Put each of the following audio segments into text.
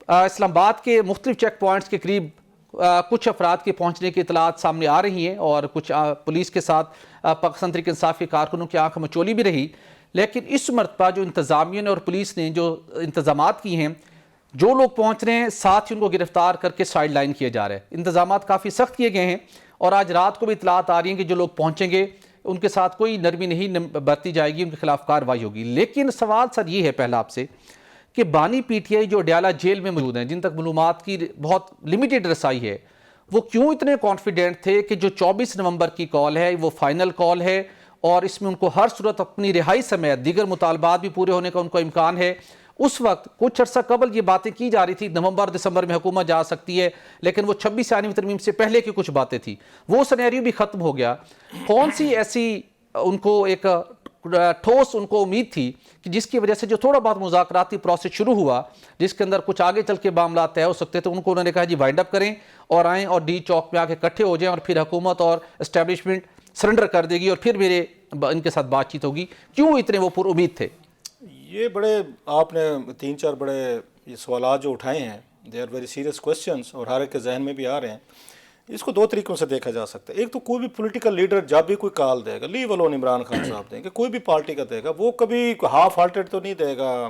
اسلام آباد کے مختلف چیک پوائنٹس کے قریب کچھ افراد کے پہنچنے کی اطلاعات سامنے آ رہی ہیں اور کچھ پولیس کے ساتھ پاکستان تحریک انصاف کے کارکنوں کی آنکھ مچولی بھی رہی، لیکن اس مرتبہ جو انتظامیہ نے اور پولیس نے جو انتظامات کی ہیں، جو لوگ پہنچ رہے ہیں ساتھ ہی ان کو گرفتار کر کے سائیڈ لائن کیا جا رہا ہے۔ انتظامات کافی سخت کیے گئے ہیں اور آج رات کو بھی اطلاعات آ رہی ہیں کہ جو لوگ پہنچیں گے ان کے ساتھ کوئی نرمی نہیں برتی جائے گی، ان کے خلاف کارروائی ہوگی۔ لیکن سوال سر یہ ہے پہلا آپ سے کہ بانی پی ٹی آئی جو اڈیالہ جیل میں موجود ہیں، جن تک معلومات کی بہت لمیٹڈ رسائی ہے، وہ کیوں اتنے کانفیڈنٹ تھے کہ جو 24 نومبر کی کال ہے وہ فائنل کال ہے اور اس میں ان کو ہر صورت اپنی رہائی سمیت دیگر مطالبات بھی پورے ہونے کا ان کو امکان ہے؟ اس وقت کچھ عرصہ قبل یہ باتیں کی جا رہی تھی نومبر دسمبر میں حکومت جا سکتی ہے، لیکن وہ 26 آئینی ترمیم سے پہلے کی کچھ باتیں تھی، وہ سینیریو بھی ختم ہو گیا۔ کون سی ایسی ان کو ایک ٹھوس ان کو امید تھی کہ جس کی وجہ سے جو تھوڑا بہت مذاکراتی پروسیس شروع ہوا جس کے اندر کچھ آگے چل کے معاملات طے ہو سکتے تھے، ان کو انہوں نے کہا جی وائنڈ اپ کریں اور آئیں اور ڈی چوک میں آ کے اکٹھے ہو جائیں اور پھر حکومت اور اسٹیبلشمنٹ سرنڈر کر دے گی اور پھر میرے ان کے ساتھ بات چیت ہوگی؟ کیوں اتنے وہ پر امید تھے؟ یہ بڑے آپ نے 3-4 بڑے یہ سوالات جو اٹھائے ہیں، they are very serious questions اور ہر ایک کے ذہن میں بھی آ رئے ہیں۔ اس کو 2 طریقوں سے دیکھا جا سکتا ہے۔ ایک تو کوئی بھی پولیٹیکل لیڈر جب بھی کوئی کال دے گا، لیو الون عمران خان صاحب دیں گے، کوئی بھی پارٹی کا دے گا، وہ کبھی ہاف ہارٹیڈ تو نہیں دے گا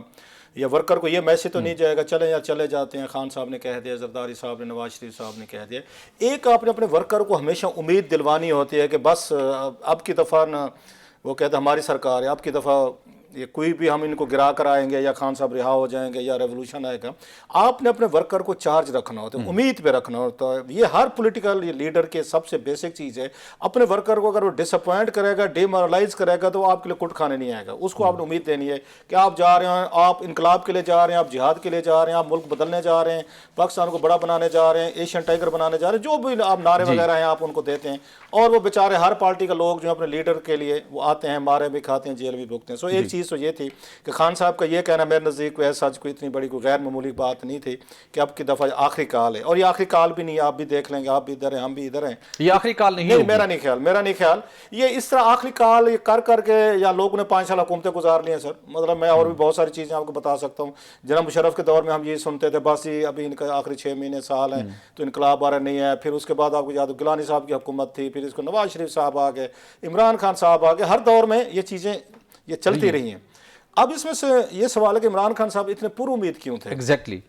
یا ورکر کو یہ میسج تو نہیں جائے گا چلیں یا چلے جاتے ہیں، خان صاحب نے کہہ دیا، زرداری صاحب نے، نواز شریف صاحب نے کہہ دیا۔ ایک آپ نے اپنے ورکر کو ہمیشہ امید دلوانی ہوتی ہے کہ بس اب کی دفعہ نہ، وہ کہتے ہیں ہماری سرکار ہے، اب کی دفعہ یہ کوئی بھی ہم ان کو گرا کر آئیں گے یا خان صاحب رہا ہو جائیں گے یا ریولوشن آئے گا۔ آپ نے اپنے ورکر کو چارج رکھنا ہوتا ہے، امید پہ رکھنا ہوتا ہے۔ یہ ہر پولیٹیکل لیڈر کے سب سے بیسک چیز ہے۔ اپنے ورکر کو اگر وہ ڈس اپوائنٹ کرے گا، ڈی مورلائز کرے گا تو وہ آپ کے لیے کٹ کھانے نہیں آئے گا۔ اس کو آپ نے امید دینی ہے کہ آپ جا رہے ہیں، آپ انقلاب کے لیے جا رہے ہیں، آپ جہاد کے لیے جا رہے ہیں، آپ ملک بدلنے جا رہے ہیں، پاکستان کو بڑا بنانے جا رہے ہیں، ایشین ٹائگر بنانے جا رہے ہیں، جو بھی آپ نعرے وغیرہ ہیں آپ ان کو دیتے ہیں۔ اور وہ بیچارے ہر پارٹی کے لوگ جو اپنے لیڈر کے لیے وہ آتے ہیں، مارے بھی کھاتے ہیں، جیل بھی بھگتے ہیں۔ سو ایک چیز تو یہ تھی کہ خان صاحب کا یہ کہنا میرے نزدیک کوئی ایسا کوئی اتنی بڑی کوئی غیر معمولی بات نہیں تھی کہ اب کی دفعہ آخری کال ہے، اور یہ آخری کال بھی نہیں، آپ بھی دیکھ لیں گے، آپ بھی ادھر ہیں ہم بھی ادھر ہیں، یہ آخری کال نہیں ہوگی۔ میرا نہیں خیال یہ اس طرح آخری کال یہ کر کے یا لوگوں نے 5 سال حکومتیں گزار لی ہیں سر۔ مطلب میں اور بھی بہت ساری چیزیں آپ کو بتا سکتا ہوں۔ جناب مشرف کے دور میں ہم یہ سنتے تھے بس یہ ابھی ان کا آخری 6 مہینے سال ہیں تو انقلاب آ رہا نہیں ہے، پھر اس کے بعد آپ کو یاد ہو گیلانی صاحب کی حکومت تھی، پھر اس کو نواز شریف صاحب آ گئے، عمران خان صاحب آ گئے، ہر دور میں یہ چیزیں یہ چلتی رہی ہیں۔ اب اس میں سے یہ سوال ہے کہ عمران خان صاحب اتنے پر امید کیوں تھے؟ ایگزیکٹلی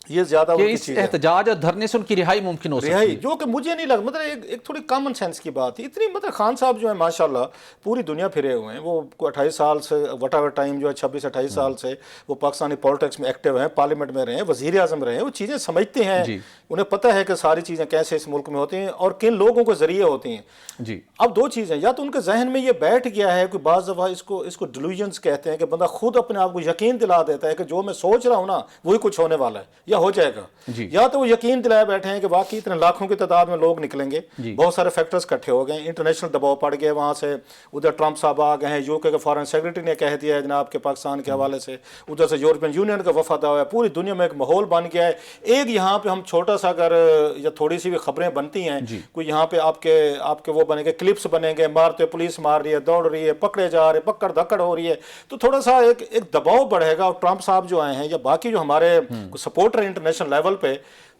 یہ زیادہ کہ اس احتجاج اور دھرنے سے ان کی رہائی ممکن ہو سکتی ہے، جو کہ مجھے نہیں لگا، مطلب ایک تھوڑی کامن سینس کی بات تھی اتنی۔ مطلب خان صاحب جو ہے ماشاءاللہ پوری دنیا پھرے ہوئے ہیں، وہ 28 سال سے وٹ ایور ٹائم جو ہے 26-28 سال سے وہ پاکستانی پولیٹکس میں ایکٹیو ہیں، پارلیمنٹ میں رہے ہیں، وزیر اعظم رہے ہیں، وہ چیزیں سمجھتے ہیں، انہیں پتہ ہے کہ ساری چیزیں کیسے اس ملک میں ہوتی ہیں اور کن لوگوں کے ذریعے ہوتی ہیں۔ اب 2 چیزیں، یا تو ان کے ذہن میں یہ بیٹھ گیا ہے کہ بعض دفعہ اس کو ڈیلوژنس کہتے ہیں کہ بندہ خود اپنے آپ کو یقین دلا دیتا ہے کہ جو میں سوچ رہا ہوں نا وہی کچھ ہونے والا ہے یا ہو جائے گا، یا تو وہ یقین دلائے بیٹھے ہیں کہ واقعی اتنے لاکھوں کی تعداد میں لوگ نکلیں گے، بہت سارے فیکٹرز اکٹھے ہو گئے، انٹرنیشنل دباؤ پڑ گئے، وہاں سے ادھر ٹرمپ صاحب آ گئے ہیں، یو کے فارن سیکرٹری نے کہہ دیا ہے جناب کے پاکستان کے حوالے سے، ادھر سے یورپین یونین کا وفد آیا ہے، پوری دنیا میں ایک ماحول بن گیا ہے۔ ایک یہاں پہ ہم چھوٹا سا اگر یا تھوڑی سی بھی خبریں بنتی ہیں، کوئی یہاں پہ آپ کے وہ بنے گے، کلپس بنیں گے، مارتے پولیس مار رہی ہے، دوڑ رہی ہے، پکڑے جا رہے، پکڑ دھکڑ ہو رہی ہے، تو تھوڑا سا ایک دباؤ بڑھے گا۔ اور ٹرمپ صاحب جو آئے ہیں یا باقی جو ہمارے سپورٹر ہیں انٹرنیشنل لیول پہ،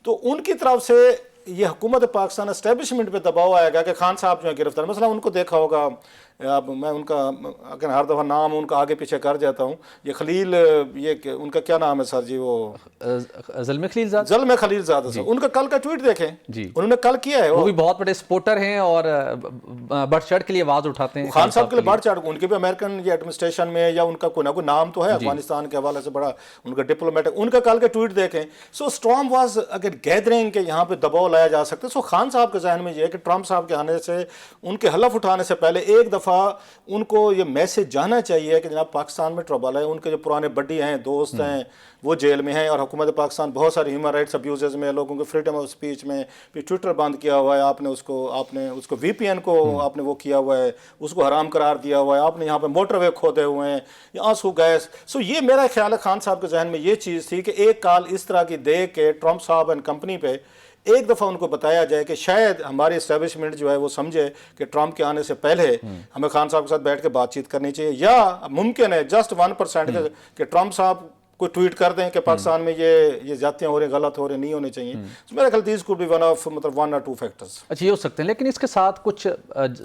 تو ان کی طرف سے یہ حکومت پاکستان اسٹیبلشمنٹ پہ دباؤ آئے گا کہ خان صاحب جو ہیں گرفتار، مثلا ان کو دیکھا ہوگا، اب میں ان کا اگر ہر دفعہ نام ان کا آگے پیچھے کر جاتا ہوں، یہ خلیل، یہ ان کا کیا نام ہے سر جی، وہ زلمے خلیل زادہ، زلمے خلیل زادہ صاحب، ان کا کل کا ٹویٹ دیکھیں، انہوں نے کل کیا ہے، وہ بھی بہت بڑے سپورٹر ہیں اور بڑھ چڑھ کے لیے آواز اٹھاتے ہیں خان صاحب کے لیے، بڑھ چڑھ، ان کے بھی امریکن یہ ایڈمنسٹریشن میں یا ان کا کوئی نہ کوئی نام تو ہے افغانستان کے حوالے سے بڑا ان کا ڈپلومیٹ ہے، ان کا کل کے ٹویٹ دیکھیں۔ سو اسٹارم واز اگر گیدرنگ کے یہاں پہ دباؤ لایا جا سکتا ہے۔ سو خان صاحب کے ذہن میں یہ ہے کہ ٹرمپ صاحب کے آنے سے، ان کے حلف اٹھانے سے پہلے ایک دفعہ ان کو یہ میسج جانا چاہیے کہ جناب پاکستان میں ٹربل ہے، ان کے جو پرانے بڈی ہیں، دوست ہیں، وہ جیل میں ہیں، اور حکومت پاکستان بہت ساری ہیومن رائٹس ابیوزز میں، لوگوں کو فریڈم آف اسپیچ میں، پھر ٹویٹر بند کیا ہوا ہے آپ نے، اس کو وی پی این کو آپ نے وہ کیا ہوا ہے، اس کو حرام قرار دیا ہوا ہے آپ نے، یہاں پہ موٹر وے کھودے ہوئے ہیں، آنسو گیس۔ سو یہ میرا خیال ہے خان صاحب کے ذہن میں یہ چیز تھی کہ ایک کال اس طرح کی دے کے ٹرمپ صاحب اینڈ کمپنی پہ ایک دفعہ ان کو بتایا جائے کہ شاید ہماری اسٹیبلشمنٹ جو ہے وہ سمجھے کہ ٹرمپ کے آنے سے پہلے ہمیں خان صاحب کے ساتھ بیٹھ کے بات چیت کرنی چاہیے، یا ممکن ہے جسٹ 1% کہ ٹرمپ صاحب کوئی ٹویٹ کر دیں کہ پاکستان میں یہ زیادتیاں ہو رہی ہیں، غلط ہو رہے نہیں ہونے چاہیے. میرا خیال these could be one of مطلب 1 or 2 فیکٹرز. اچھا یہ ہو سکتے ہیں، لیکن اس کے ساتھ کچھ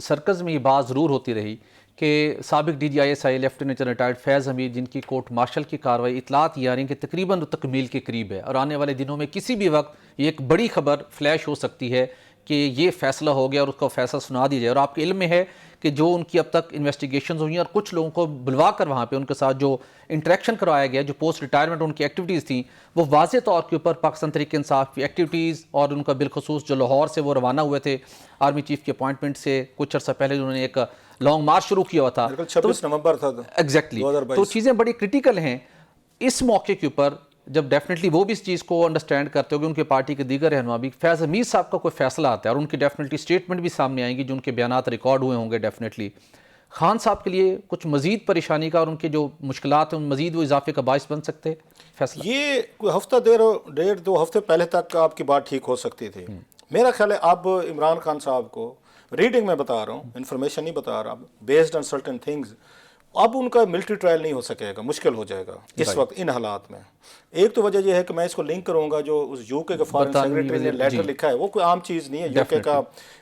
سرکز میں یہ بات ضرور ہوتی رہی کہ سابق D G I S I lieutenant general retired Faiz Hamid, جن کی کورٹ مارشل کی کارروائی اطلاعات یہ آ رہی ہیں کہ تقریباً تکمیل کے قریب ہے، اور آنے والے دنوں میں کسی بھی وقت یہ ایک بڑی خبر فلیش ہو سکتی ہے کہ یہ فیصلہ ہو گیا اور اس کا فیصلہ سنا دیا جائے. اور آپ کے علم میں ہے کہ جو ان کی اب تک انویسٹیگیشنز ہوئی ہیں اور کچھ لوگوں کو بلوا کر وہاں پہ ان کے ساتھ جو انٹریکشن کروایا گیا، جو پوسٹ ریٹائرمنٹ ان کی ایکٹیویٹیز تھیں، وہ واضح طور کے اوپر پاکستان تحریک انصاف کی ایکٹیویٹیز، اور ان کا بالخصوص جو لاہور سے وہ روانہ ہوئے تھے آرمی چیف کے اپوائنٹمنٹ سے کچھ عرصہ پہلے انہوں نے ایک لانگ مارچ شروع کیا ہوا تھا، 26 نومبر تھا ایگزیکٹلی. تو چیزیں بڑی کرٹیکل ہیں اس موقع کے اوپر، جب ڈیفینیٹلی وہ بھی اس چیز کو انڈرسٹینڈ کرتے ہو کہ ان کے پارٹی کے دیگر رہنما بھی، فیض حمید صاحب کا کوئی فیصلہ آتا ہے اور ان کی ڈیفینیٹلی اسٹیٹمنٹ بھی سامنے آئیں گی، جو ان کے بیانات ریکارڈ ہوئے ہوں گے ڈیفینیٹلی. خان صاحب کے لیے کچھ مزید پریشانی کا اور ان کے جو مشکلات ہیں مزید وہ اضافے کا باعث بن سکتے ہیں فیصلہ؟ یہ کوئی ہفتہ 1.5-2 ہفتے پہلے تک آپ کی بات ٹھیک ہو سکتی تھی. میرا خیال ہے اب عمران خان صاحب کو، ریڈنگ میں بتا رہا ہوں، انفارمیشن نہیں بتا رہا، بیسڈ آن سرٹن تھنگز، اب ان کا ملٹری ٹرائل نہیں ہو سکے گا، مشکل ہو جائے گا اس وقت ان حالات میں. ایک تو وجہ یہ ہے کہ میں اس کو لنک کروں گا، جو اس یو کے فارن سیکرٹری نے لیٹر لکھا ہے، وہ کوئی عام چیز نہیں ہے. یو کے کا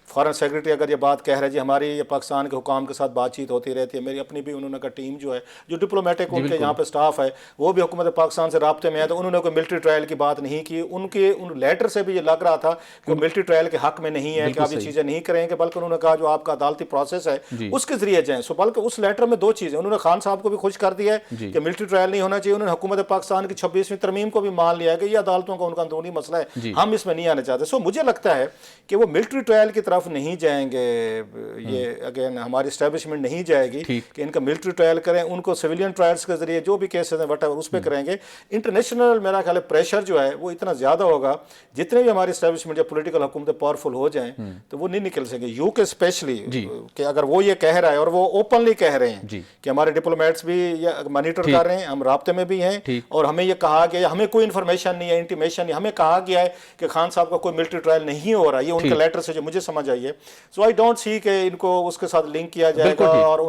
فارن سیکرٹری اگر یہ بات کہہ رہا ہے جی ہماری یہ پاکستان کے حکام کے ساتھ بات چیت ہوتی رہتی ہے، میری اپنی بھی انہوں نے کا ٹیم جو ہے، جو ڈپلومیٹک ان کے یہاں پہ سٹاف ہے، وہ بھی حکومت پاکستان سے رابطے میں ہے، تو انہوں نے کوئی ملٹری ٹرائل کی بات نہیں کی. ان لیٹر سے بھی یہ لگ رہا تھا کہ ملٹری ٹرائل کے حق میں نہیں ہے کہ آپ یہ چیزیں نہیں کریں گے، بلکہ انہوں نے کہا جو آپ کا عدالتی پروسیس ہے اس کے ذریعے جائیں. سو بلکہ اس لیٹر میں 2 چیزیں انہوں نے خان صاحب کو بھی خوش کر دیا ہے کہ ملٹری ٹرائل نہیں ہونا چاہیے. انہوں نے حکومت پاکستان کی 26ویں ترمیم کو بھی مان لیا ہے کہ یہ عدالتوں کا ان کا اندرونی مسئلہ ہے، ہم اس میں نہیں آنا چاہتے. سو مجھے لگتا ہے کہ وہ ملٹری ٹرائل کی طرف نہیں جائیں گے. یہ اگین ہماری اسٹیبلشمنٹ نہیں جائے گی کہ ان کا ملٹری ٹرائل کریں، ان کو سویلین ٹرائلز کے ذریعے جو بھی کیسز ہیں وٹ ایور اس پہ کریں گے. انٹرنیشنل میرا خیال ہے پریشر جو ہے وہ اتنا زیادہ ہوگا، جتنے بھی ہماری اسٹیبلشمنٹ یا پولیٹیکل حکومتیں پاورفل ہو جائیں تو وہ نہیں نکل سکیں گے. یو کے اسپیشلی کہ اگر وہ یہ کہہ رہا ہے اور وہ اوپنلی کہہ رہے ہیں کہ ہمارے ڈپلومیٹس بھی مانیٹر کر رہے ہیں، ہم رابطے میں بھی ہیں، اور ہمیں یہ کہا گیا، ہمیں کوئی انفارمیشن نہیں ہے، انٹیمیشن نہیں، ہمیں کہا گیا ہے کہ خان صاحب کا کوئی ملٹری ٹرائل نہیں ہو رہا. یہ ان کے لیٹر سے جو مجھے سمجھ آئی ہے. سو آئی ڈونٹ سی کہ ان کو اس کے ساتھ لنک کیا جائے گا اور